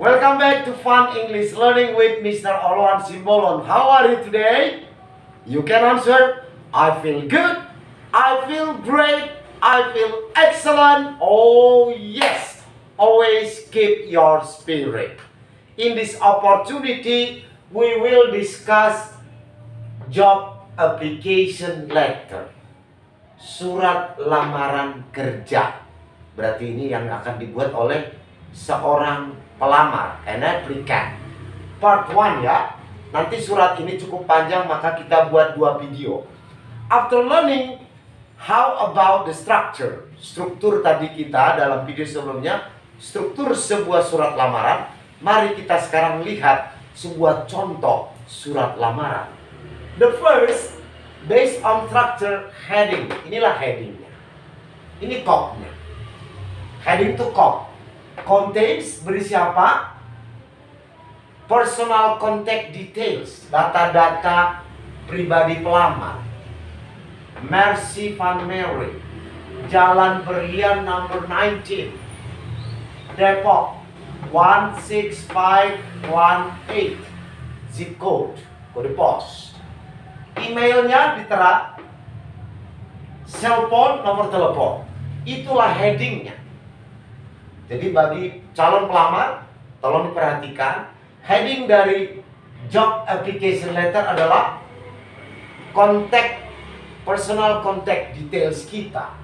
Welcome back to Fun English Learning with Mr. Oloan Simbolon. How are you today? You can answer, I feel good, I feel great, I feel excellent. Oh yes, always keep your spirit. In this opportunity, we will discuss job application letter. Surat lamaran kerja. Berarti ini yang akan dibuat oleh seorang pelamar, an applicant. Part 1 ya. Nanti surat ini cukup panjang, maka kita buat 2 video. After learning how about the structure, struktur tadi kita dalam video sebelumnya, struktur sebuah surat lamaran, mari kita sekarang lihat sebuah contoh surat lamaran. The first, based on structure, heading. Inilah headingnya. Ini kopnya. Heading to kop. Contains berisi apa? Personal contact details, data-data pribadi pelamar. Mercy Van Mary, Jalan Berlian nomor 19, Depok 16518, zip code, kode pos. Emailnya ditera, cellphone, nomor telepon. Itulah headingnya. Jadi bagi calon pelamar, tolong diperhatikan, heading dari job application letter adalah personal contact details kita.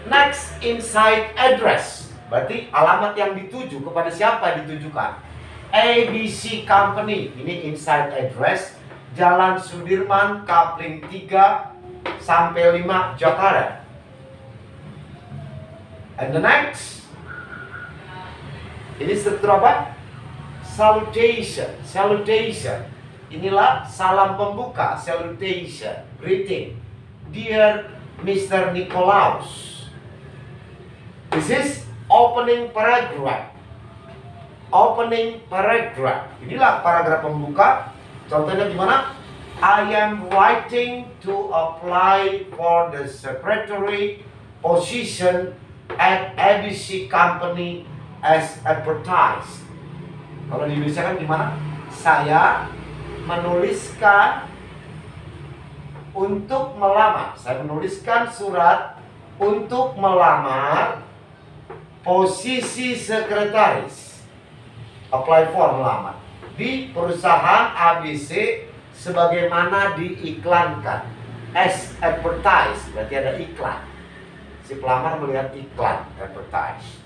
Next, inside address. Berarti alamat yang dituju, kepada siapa ditujukan? ABC Company. Ini inside address, Jalan Sudirman, Kapling 3 sampai 5, Jakarta. And the next, ini struktur apa? Salutation. Salutation. Inilah salam pembuka. Salutation. Greeting. Dear Mr. Nikolaus. This is opening paragraph. Opening paragraph. Inilah paragraf pembuka. Contohnya gimana? I am writing to apply for the secretary position at ABC Company as advertised. Kalau di Indonesia kan gimana? Saya menuliskan untuk melamar. Saya menuliskan surat untuk melamar posisi sekretaris. Apply for, melamar di perusahaan ABC sebagaimana diiklankan. As advertised, berarti ada iklan. Si pelamar melihat iklan, advertise.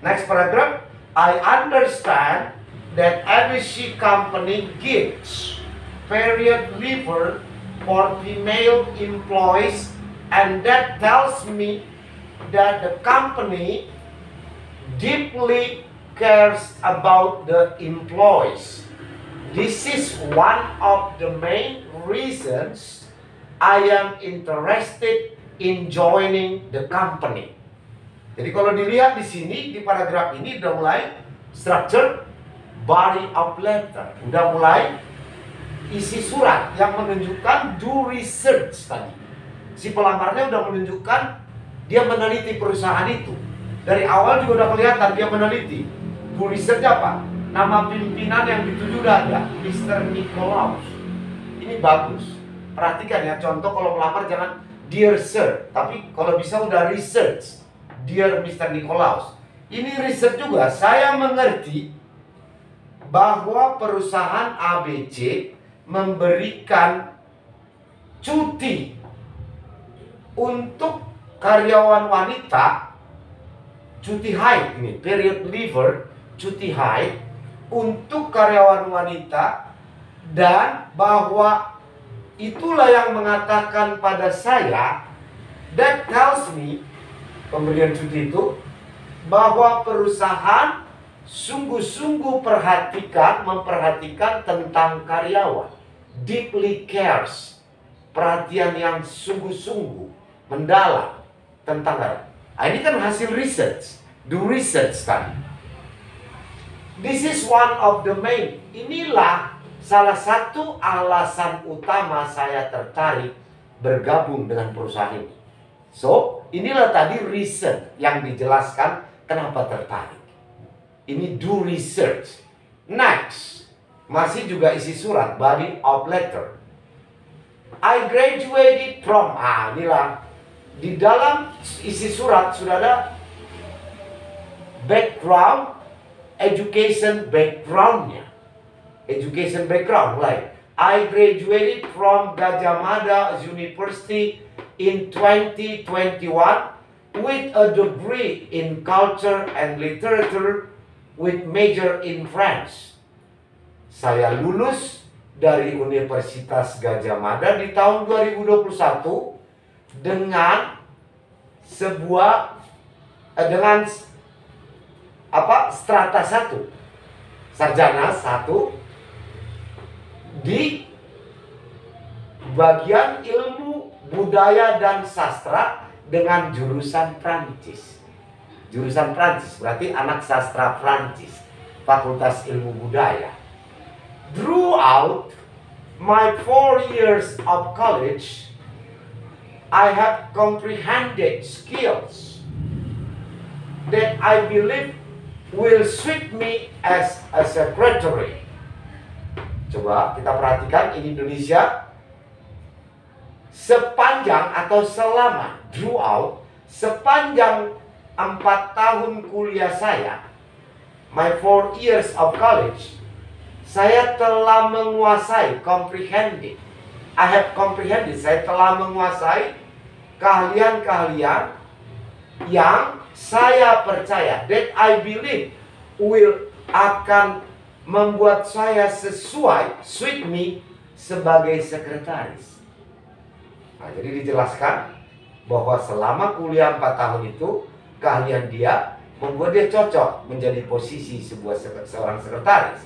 Next paragraph, I understand that ABC Company gives period leaver for female employees, and that tells me that the company deeply cares about the employees. This is one of the main reasons I am interested in joining the company. Jadi kalau dilihat di sini, di paragraf ini udah mulai structure body of letter, udah mulai isi surat yang menunjukkan do research tadi. Si pelamarnya udah menunjukkan dia meneliti perusahaan itu. Dari awal juga udah kelihatan dia meneliti. Do research apa? Nama pimpinan yang dituju udah ada, Mr. Nikolaus. Ini bagus. Perhatikan ya, contoh kalau melamar jangan dear sir, tapi kalau bisa udah research. Dear Mr. Nikolaus. Ini riset juga. Saya mengerti bahwa perusahaan ABC memberikan cuti untuk karyawan wanita, cuti haid ini, period leaver, cuti haid untuk karyawan wanita, dan bahwa itulah yang mengatakan pada saya, that tells me, pemberian cuti itu, bahwa perusahaan sungguh-sungguh memperhatikan tentang karyawan. Deeply cares, perhatian yang sungguh-sungguh, mendalam tentang karyawan. Ini kan hasil research, do research tadi. This is one of the main. Inilah salah satu alasan utama saya tertarik bergabung dengan perusahaan ini. So, inilah tadi reason yang dijelaskan kenapa tertarik. Ini do research. Next, masih juga isi surat, body of letter. I graduated from, inilah. Di dalam isi surat sudah ada background, education backgroundnya. Education background, like I graduated from Gadjah Mada University in 2021 with a degree in culture and literature with major in French. Saya lulus dari Universitas Gadjah Mada di tahun 2021 dengan strata 1, sarjana 1 di bagian ilmu budaya dan sastra dengan jurusan Prancis. Jurusan Prancis berarti anak sastra Prancis, Fakultas Ilmu Budaya. Throughout my 4 years of college, I have comprehended skills that I believe will suit me as a secretary. Coba kita perhatikan ini Indonesia. Sepanjang atau selama, throughout, sepanjang 4 tahun kuliah saya, my 4 years of college, saya telah menguasai, comprehended. I have comprehended, saya telah menguasai keahlian-keahlian yang saya percaya, that I believe akan membuat saya sesuai, suit me, sebagai sekretaris. Nah, jadi dijelaskan bahwa selama kuliah 4 tahun itu, keahlian dia membuat dia cocok menjadi posisi seorang sekretaris.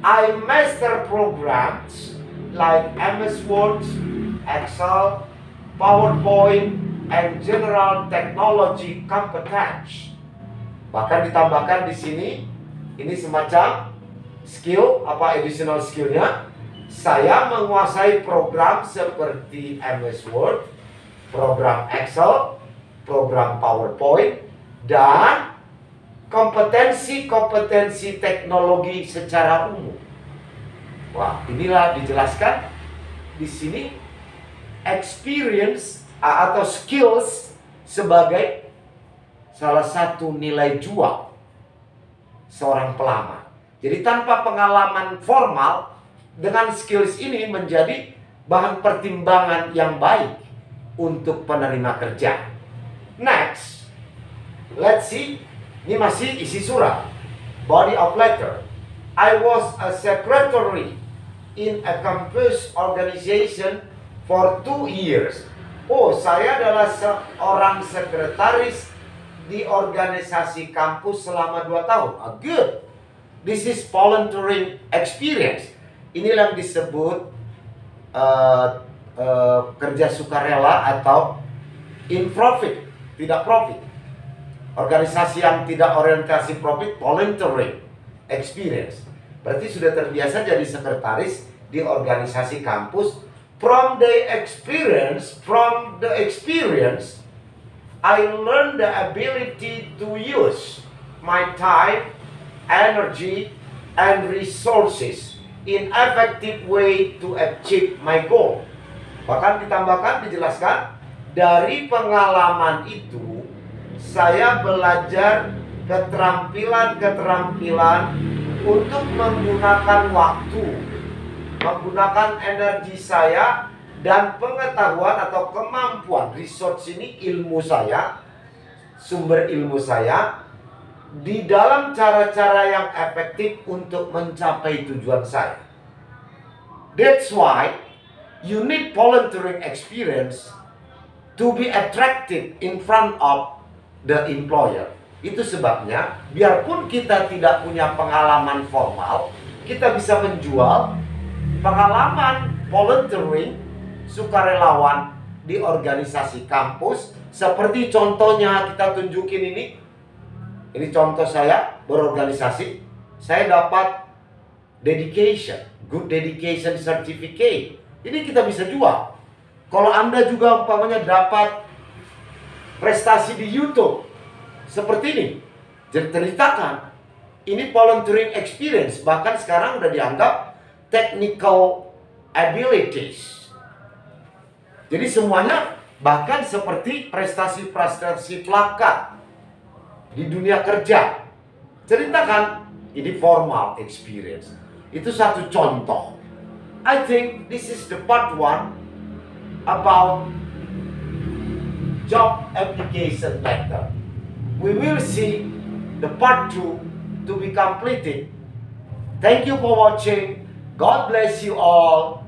I master programs like MS Word, Excel, PowerPoint, and general technology competence. Bahkan ditambahkan di sini, ini semacam skill, additional skillnya. Saya menguasai program seperti MS Word, program Excel, program PowerPoint, dan kompetensi teknologi secara umum. Wah, inilah dijelaskan di sini experience atau skills sebagai salah satu nilai jual seorang pelamar. Jadi tanpa pengalaman formal, dengan skills ini menjadi bahan pertimbangan yang baik untuk penerima kerja. Next, let's see. Ini masih isi surat, body of letter. I was a secretary in a campus organization for 2 years. Oh, saya adalah seorang sekretaris di organisasi kampus selama 2 tahun. Good. This is volunteering experience. Inilah yang disebut kerja sukarela atau in profit, tidak profit. Organisasi yang tidak orientasi profit, volunteering experience. Berarti sudah terbiasa jadi sekretaris di organisasi kampus. From the experience, I learned the ability to use my time, energy, and resources in effective way to achieve my goal. Bahkan ditambahkan, dijelaskan, dari pengalaman itu saya belajar keterampilan untuk menggunakan waktu, menggunakan energi saya dan pengetahuan atau kemampuan. Resource ini ilmu saya, sumber ilmu saya, di dalam cara-cara yang efektif untuk mencapai tujuan saya. That's why you need volunteering experience to be attractive in front of the employer. Itu sebabnya, biarpun kita tidak punya pengalaman formal, kita bisa menjual pengalaman volunteering, sukarelawan di organisasi kampus. Seperti contohnya kita tunjukin ini. Ini contoh saya berorganisasi. Saya dapat dedication, good dedication certificate. Ini kita bisa jual. Kalau Anda juga umpamanya dapat prestasi di YouTube seperti ini, ceritakan ini volunteering experience, bahkan sekarang udah dianggap technical abilities. Jadi semuanya bahkan seperti prestasi-prestasi plakat di dunia kerja. Ceritakan, ini formal experience. Itu satu contoh. I think this is the part 1 about job application letter. We will see the part 2 to be completed. Thank you for watching. God bless you all.